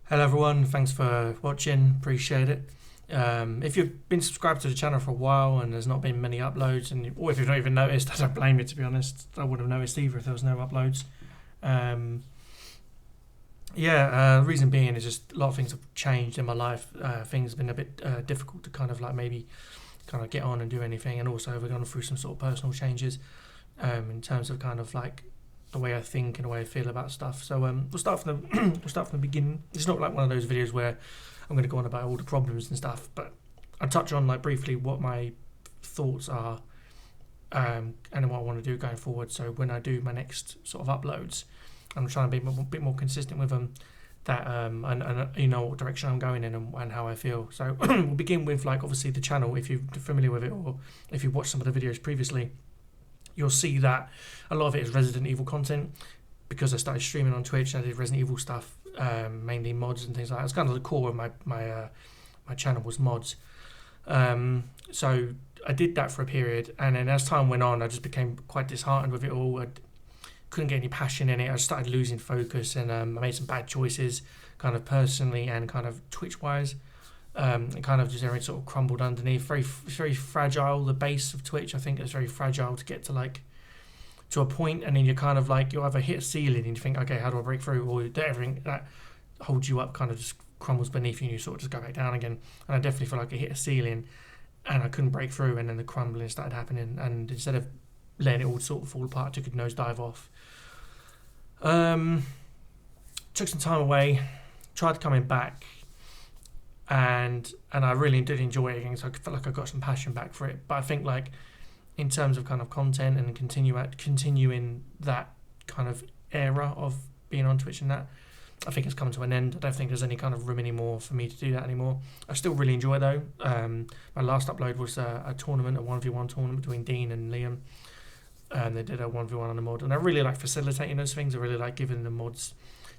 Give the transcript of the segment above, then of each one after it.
Hello everyone, thanks for watching, appreciate it. If you've been subscribed to the channel for a while and there's not been many uploads, or if you've not even noticed, I don't blame you, to be honest. I wouldn't have noticed either if there was no uploads. The reason being is just a lot of things have changed in my life. Things have been a bit difficult to kind of like maybe kind of get on and do anything, and also we're going through some sort of personal changes in terms of kind of like the way I think and the way I feel about stuff. So we'll start from the we'll start from the beginning. It's not like one of those videos where I'm going to go on about all the problems and stuff, but I'll touch on like briefly what my thoughts are and what I want to do going forward. So when I do my next sort of uploads, I'm trying to be a bit more consistent with them. That and you know what direction I'm going in and how I feel. So we'll begin with like obviously the channel. If you're familiar with it or if you've watched some of the videos previously, you'll see that a lot of it is Resident Evil content because I started streaming on Twitch and I did Resident Evil stuff, mainly mods and things like that. It's kind of the core of my channel was mods. So I did that for a period, and then as time went on, I just became quite disheartened with it all. I couldn't get any passion in it. I started losing focus, and I made some bad choices, kind of personally and kind of Twitch-wise. It kind of just everything sort of crumbled underneath. Very fragile. The base of Twitch, I think, is very fragile to get to like to a point, and then you're kind of like you either hit a ceiling and you think, okay, how do I break through, or everything that holds you up kind of just crumbles beneath you, and you sort of just go back down again. And I definitely feel like I hit a ceiling, and I couldn't break through, and then the crumbling started happening. And instead of letting it all sort of fall apart, I took a nosedive off. Took some time away, tried coming back. And I really did enjoy it again, so I felt like I got some passion back for it. But I think like in terms of kind of content and continuing that kind of era of being on Twitch and that, I think it's come to an end. I don't think there's any kind of room anymore for me to do that anymore. I still really enjoy it though. My last upload was a tournament, a 1v1 tournament between Dean and Liam. They did a 1v1 on the mod, and I really like facilitating those things. I really like giving the mods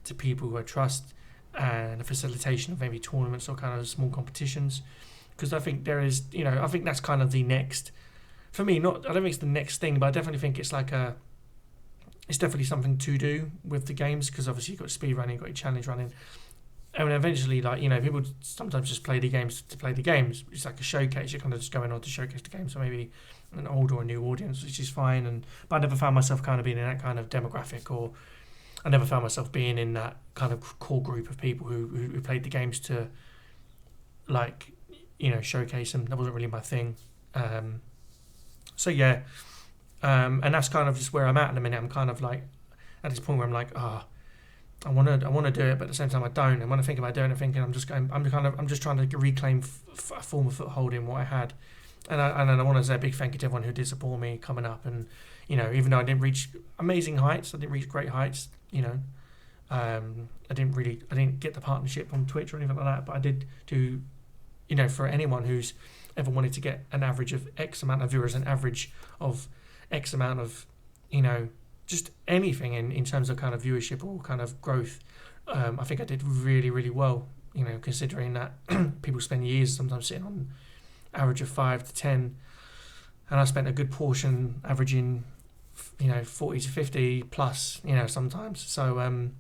to people who I trust, and the facilitation of maybe tournaments or kind of small competitions, because I think there is, I think that's kind of the next, for me, I don't think it's the next thing, but I definitely think it's like it's definitely something to do with the games, because obviously you've got speed running, you've got your challenge running, and eventually, like, people sometimes just play the games to play the games. It's like a showcase. You're kind of just going on to showcase the game, so maybe an old or a new audience, which is fine. But I never found myself kind of being in that kind of demographic, or I never found myself being in that kind of core group of people who played the games to, like, showcase them. That wasn't really my thing. And that's kind of just where I'm at the minute. I'm kind of like at this point where I'm like, I want to do it, but at the same time I don't. And when I think about doing it, thinking I'm just trying to reclaim a form of foothold in what I had. And I want to say a big thank you to everyone who did support me coming up. And even though I didn't reach amazing heights, I didn't reach great heights. I didn't get the partnership on Twitch or anything like that, but I did do, for anyone who's ever wanted to get an average of X amount of viewers, an average of X amount of, just anything in terms of kind of viewership or kind of growth. I think I did really, really well, considering that people spend years sometimes sitting on average of 5 to 10, and I spent a good portion averaging 40 to 50 plus, sometimes. So,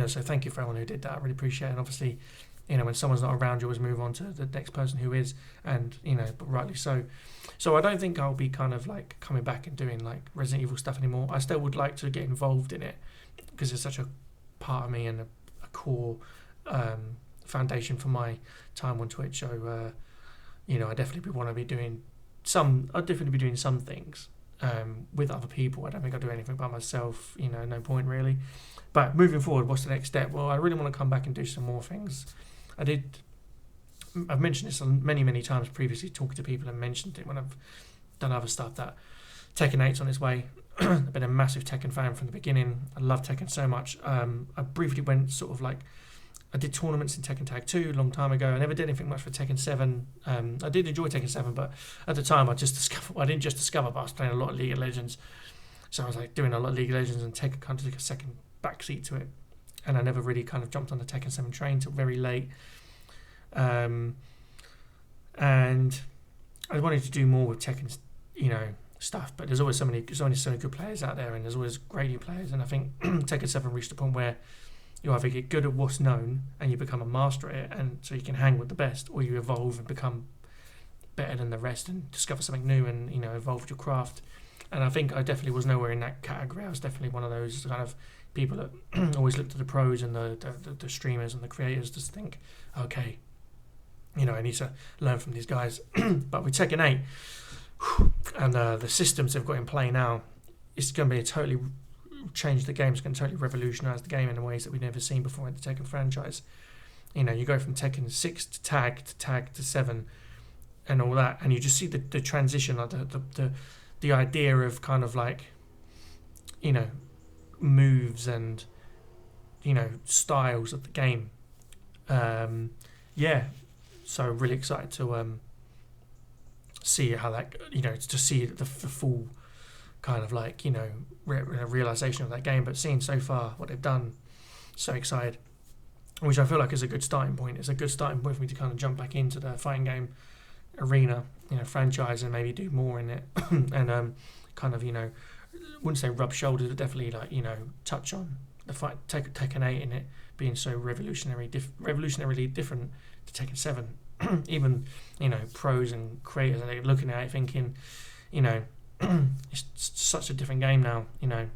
so thank you for everyone who did that. I really appreciate it. And obviously, when someone's not around, you always move on to the next person who is, and, but rightly so. So I don't think I'll be kind of like coming back and doing like Resident Evil stuff anymore. I still would like to get involved in it because it's such a part of me and a core foundation for my time on Twitch. So, I definitely want to be doing I'll definitely be doing some things with other people. I don't think I'll do anything by myself, no point really. But moving forward, what's the next step? Well, I really want to come back and do some more things. I've mentioned this many, many times previously, talking to people, and mentioned it when I've done other stuff, that Tekken 8's on its way. I've been a massive Tekken fan from the beginning. I love Tekken so much. I briefly went sort of like, I did tournaments in Tekken Tag 2 a long time ago. I never did anything much for Tekken 7. I did enjoy Tekken 7, but at the time I didn't just discover, but I was playing a lot of League of Legends. So I was like doing a lot of League of Legends, and Tekken kind of took a second backseat to it. And I never really kind of jumped on the Tekken 7 train till very late. And I wanted to do more with Tekken, stuff, but there's always so many good players out there, and there's always great new players. And I think Tekken 7 reached a point where You either get good at what's known and you become a master at it, and so you can hang with the best, or you evolve and become better than the rest and discover something new and, you know, evolve your craft. And I think I definitely was nowhere in that category. I was definitely one of those kind of people that always looked at the pros and the streamers and the creators to think, okay, you know, I need to learn from these guys. But with Tekken 8 and the systems they've got in play now, it's going to be a totally change the game. It's going to totally revolutionise the game in ways that we've never seen before in the Tekken franchise. You know, you go from Tekken 6 to tag to 7 and all that, and you just see the transition, like the idea of kind of like, you know, moves and, you know, styles of the game. Yeah, so really excited to see how that, you know, to see the full kind of like, you know, realization of that game. But seeing so far what they've done, so excited, which I feel like is a good starting point. It's a good starting point for me to kind of jump back into the fighting game arena, you know, franchise, and maybe do more in it. And kind of, you know, wouldn't say rub shoulders, but definitely like, you know, touch on the fight Tekken 8 in it being so revolutionarily different to Tekken 7. Even, you know, pros and creators are looking at it thinking, you know, it's such a different game now, you know,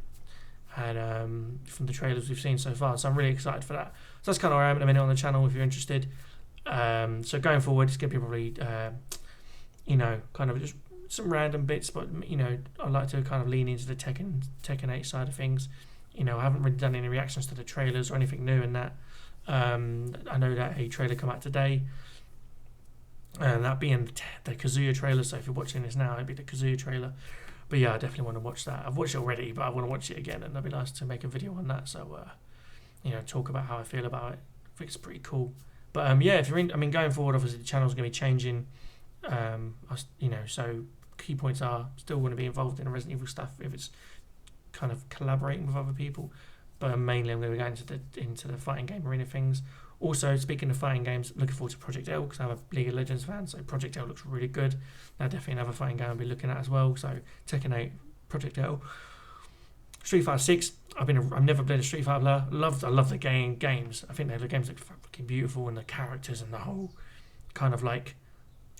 and from the trailers we've seen so far. So I'm really excited for that. So that's kind of where I am at the minute on the channel if you're interested. So going forward, it's going to be probably, you know, kind of just some random bits, but, you know, I like to kind of lean into the Tekken 8 side of things. You know, I haven't really done any reactions to the trailers or anything new in that. I know that a trailer come out today, and that being the Kazuya trailer. So if you're watching this now, it'd be the Kazuya trailer. But yeah, I definitely want to watch that. I've watched it already, but I want to watch it again, and it'd be nice to make a video on that. So, you know, talk about how I feel about it. I think it's pretty cool. But yeah, if you're in, I mean, going forward, obviously the channel's going to be changing. You know, so key points are still want to be involved in the Resident Evil stuff if it's kind of collaborating with other people. But mainly I'm going to be going into the fighting game arena things. Also, speaking of fighting games, looking forward to Project L because I'm a League of Legends fan, so Project L looks really good. That's definitely another fighting game I'll be looking at as well. So Tekken 8, Project L. Street Fighter 6, I've never played a Street Fighter player. I love the games. I think the games look fucking beautiful, and the characters and the whole kind of like,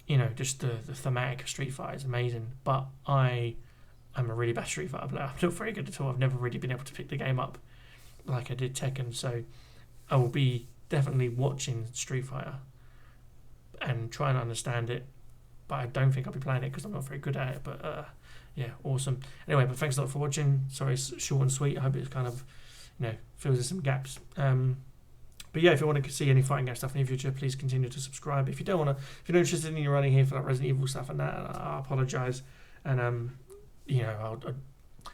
you know, just the thematic of Street Fighter is amazing. But I'm a really bad Street Fighter player. I'm not very good at all. I've never really been able to pick the game up like I did Tekken. So I will be definitely watching Street Fighter and trying to understand it, but I don't think I'll be playing it because I'm not very good at it. But yeah, awesome. Anyway, but thanks a lot for watching. Sorry, it's short and sweet. I hope it kind of, you know, fills in some gaps. But yeah, if you want to see any fighting game stuff in the future, please continue to subscribe. If you're not interested in running here for like Resident Evil stuff and that, I apologise. And you know, I'll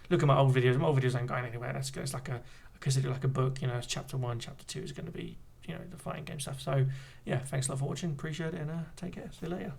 look at my old videos. My old videos ain't going anywhere. It's like I consider it like a book. You know, it's chapter 1, chapter 2 is going to be, you know, the fighting game stuff. So yeah, thanks a lot for watching. Appreciate it, and take care. See you later.